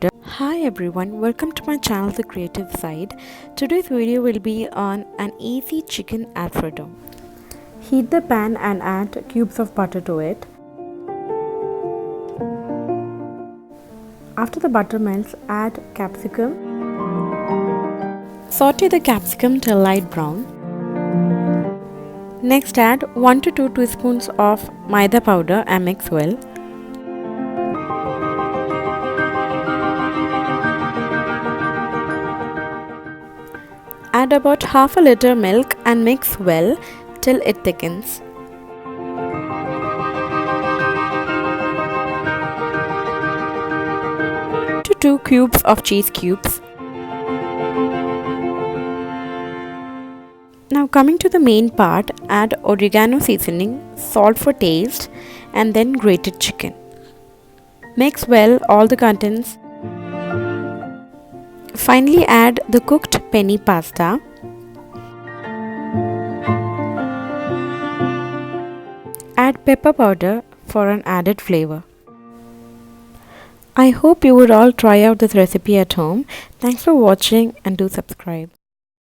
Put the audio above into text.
Hi everyone, welcome to my channel The Creative Side. Today's video will be on an easy chicken Alfredo. Heat the pan and add cubes of butter to it. After the butter melts, add capsicum. Saute the capsicum till light brown. Next add 1 to 2 teaspoons of Maida powder and mix well. Add about half a liter milk and mix well till it thickens. To 2 cubes of cheese cubes. Now coming to the main part, add oregano seasoning, salt for taste, and then grated chicken. Mix well all the contents. Finally add the cooked penne pasta. Add pepper powder for an added flavor. I hope you would all try out this recipe at home. Thanks for watching and do subscribe.